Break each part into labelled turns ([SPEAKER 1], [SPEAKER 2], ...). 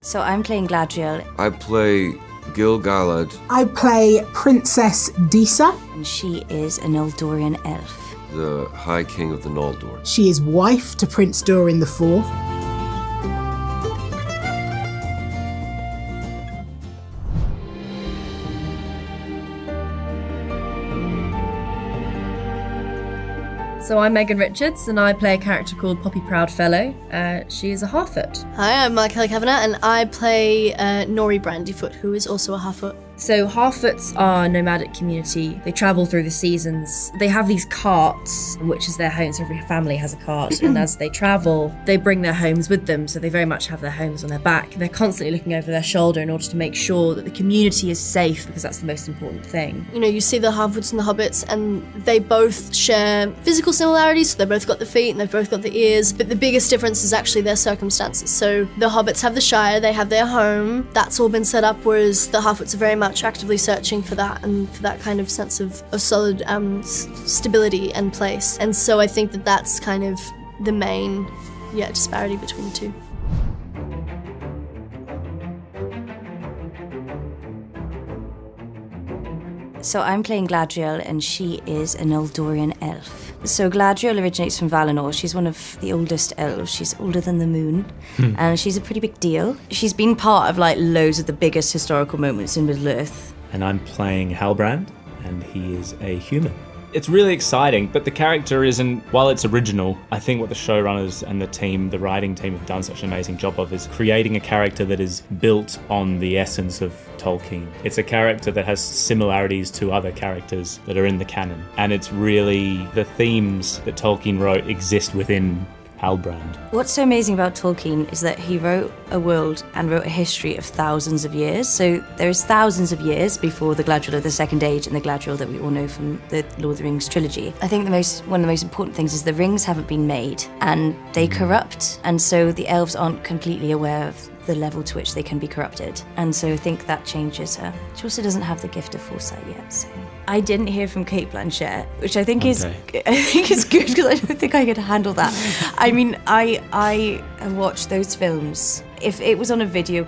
[SPEAKER 1] So I'm playing Galadriel.
[SPEAKER 2] I play Gil-galad.
[SPEAKER 3] I play Princess Disa.
[SPEAKER 1] And she is an Eldorian elf.
[SPEAKER 2] The High King of the Noldor.
[SPEAKER 3] She is wife to Prince Durin IV.
[SPEAKER 4] So I'm Megan Richards, and I play a character called Poppy Proudfellow. She is a Harfoot.
[SPEAKER 5] Hi, I'm Markella Kavanagh, and I play Nori Brandyfoot, who is also a Harfoot.
[SPEAKER 4] So Harfoots are a nomadic community. They travel through the seasons. They have these carts, which is their home. So every family has a cart, and as they travel, they bring their homes with them. So they very much have their homes on their back. They're constantly looking over their shoulder in order to make sure that the community is safe, because that's the most important thing.
[SPEAKER 5] You know, you see the Harfoots and the Hobbits, and they both share physical similarities. So they've both got the feet and they've both got the ears. But the biggest difference is actually their circumstances. So the Hobbits have the Shire, they have their home. That's all been set up, whereas the Harfoots are very much actively searching for that, and for that kind of sense of solid stability and place. And so I think that that's kind of the main disparity between the two.
[SPEAKER 1] So I'm playing Galadriel, and she is an Eldorian elf. So Galadriel originates from Valinor. She's one of the oldest elves. She's older than the moon, and she's a pretty big deal. She's been part of like loads of the biggest historical moments in Middle-earth.
[SPEAKER 6] And I'm playing Halbrand, and he is a human. It's really exciting, but the character isn't, while it's original, I think what the showrunners and the writing team have done such an amazing job of is creating a character that is built on the essence of Tolkien. It's a character that has similarities to other characters that are in the canon. And it's really the themes that Tolkien wrote exist within Halbrand.
[SPEAKER 1] What's so amazing about Tolkien is that he wrote a world and wrote a history of thousands of years. So there's thousands of years before the Galadriel of the Second Age and the Galadriel that we all know from the Lord of the Rings trilogy. I think one of the most important things is the rings haven't been made and they corrupt, and so the elves aren't completely aware of the level to which they can be corrupted. And so I think that changes her. She also doesn't have the gift of foresight yet, so. I didn't hear from Cate Blanchett, which I think is good, because I don't think I could handle that. I mean, I have watched those films. If it was on a video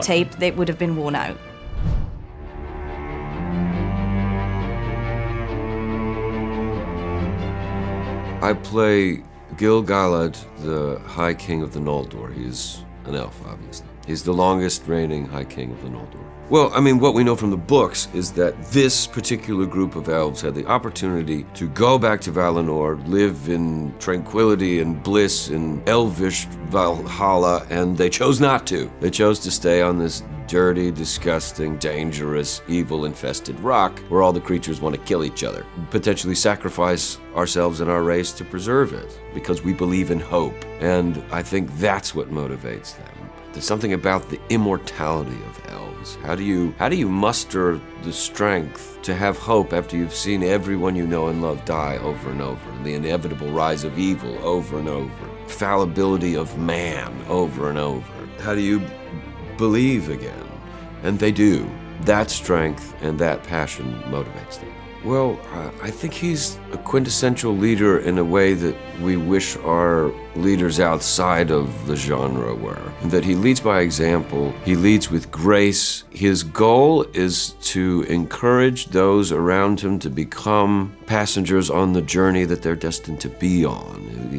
[SPEAKER 1] tape, they would have been worn out.
[SPEAKER 2] I play Gil-galad, the High King of the Noldor. He's an elf, obviously. He's the longest reigning High King of the Noldor. Well, I mean, what we know from the books is that this particular group of elves had the opportunity to go back to Valinor, live in tranquility and bliss in elvish Valhalla, and they chose not to. They chose to stay on this dirty, disgusting, dangerous, evil-infested rock where all the creatures want to kill each other, potentially sacrifice ourselves and our race to preserve it, because we believe in hope. And I think that's what motivates them. There's something about the immortality of elves. How do you muster the strength to have hope after you've seen everyone you know and love die over and over, and the inevitable rise of evil over and over, fallibility of man over and over? How do you believe again? And they do. That strength and that passion motivates them. Well, I think he's a quintessential leader in a way that we wish our leaders outside of the genre were. That he leads by example, he leads with grace. His goal is to encourage those around him to become passengers on the journey that they're destined to be on.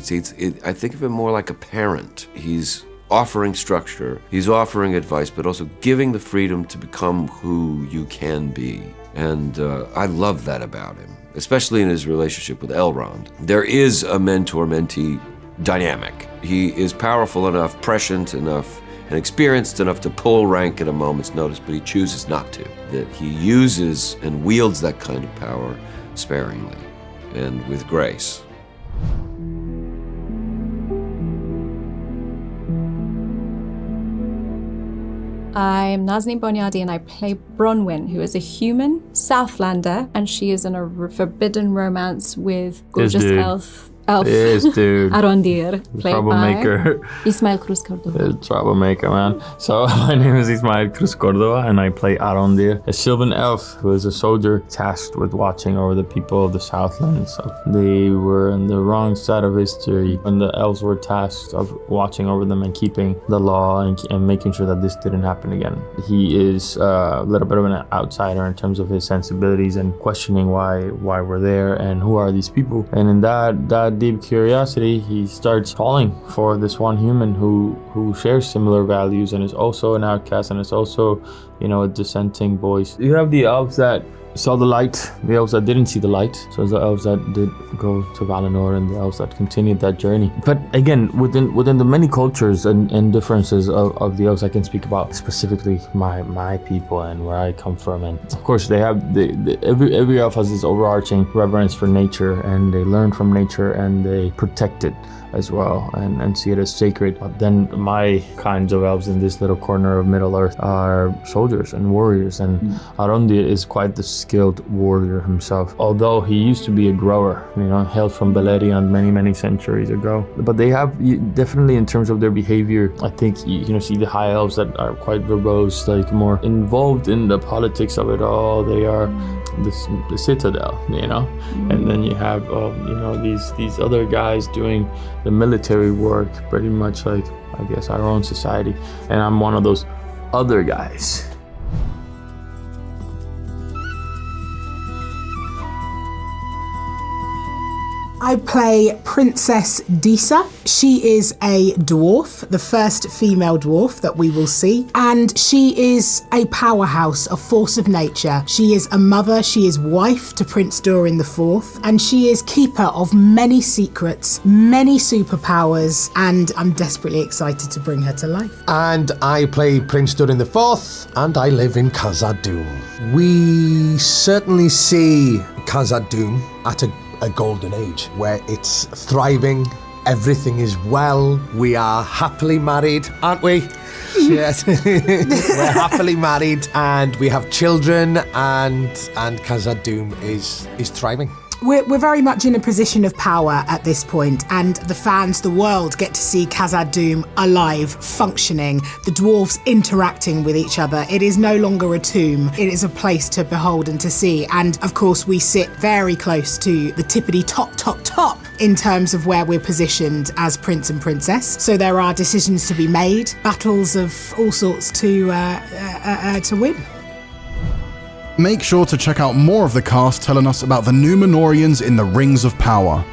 [SPEAKER 2] I think of him more like a parent. He's offering structure, he's offering advice, but also giving the freedom to become who you can be. And I love that about him, especially in his relationship with Elrond. There is a mentor-mentee dynamic. He is powerful enough, prescient enough, and experienced enough to pull rank at a moment's notice, but he chooses not to. That he uses and wields that kind of power sparingly and with grace.
[SPEAKER 7] I'm Nazanin Boniadi, and I play Bronwyn, who is a human Southlander, and she is in a forbidden romance with gorgeous elf elf.
[SPEAKER 8] Yes, dude.
[SPEAKER 7] Arondir, played
[SPEAKER 8] Troublemaker.
[SPEAKER 7] by Ismael Cruz Córdova.
[SPEAKER 8] Troublemaker, man. So my name is Ismael Cruz Córdova, and I play Arondir, a Sylvan elf who is a soldier tasked with watching over the people of the Southlands. They were on the wrong side of history when the elves were tasked of watching over them and keeping the law and making sure that this didn't happen again. He is a little bit of an outsider in terms of his sensibilities and questioning why we're there and who are these people. And in that deep curiosity, he starts falling for this one human who shares similar values and is also an outcast and is also, a dissenting voice. You have the elves that saw the light, the elves that didn't see the light. So the elves that did go to Valinor and the elves that continued that journey. But again, within the many cultures and differences of the elves, I can speak about specifically my people and where I come from. And of course, they have every elf has this overarching reverence for nature, and they learn from nature and they protect it as well and see it as sacred. But then my kinds of elves in this little corner of Middle Earth are soldiers and warriors, and Arondir is quite the skilled warrior himself. Although he used to be a grower, hailed from Beleriand many centuries ago. But they have, definitely in terms of their behavior, I think you see the high elves that are quite verbose, like more involved in the politics of it all. They are the citadel, and then you have these other guys doing the military work, pretty much like, I guess, our own society. And I'm one of those other guys.
[SPEAKER 3] I play Princess Disa. She is a dwarf, the first female dwarf that we will see, and she is a powerhouse, a force of nature. She is a mother, she is wife to Prince Durin IV, and she is keeper of many secrets, many superpowers, and I'm desperately excited to bring her to life.
[SPEAKER 9] And I play Prince Durin IV, and I live in Khazad-dûm. We certainly see Khazad-dûm at a golden age where it's thriving, everything is well, we are happily married, aren't we? Yes. We're happily married and we have children, and Khazad-dûm is thriving.
[SPEAKER 3] We're very much in a position of power at this point, and the fans, the world, get to see Khazad-dûm alive, functioning, the dwarves interacting with each other. It is no longer a tomb, it is a place to behold and to see. And of course, we sit very close to the tippity top in terms of where we're positioned as prince and princess. So there are decisions to be made, battles of all sorts to win.
[SPEAKER 10] Make sure to check out more of the cast telling us about the Númenóreans in the Rings of Power.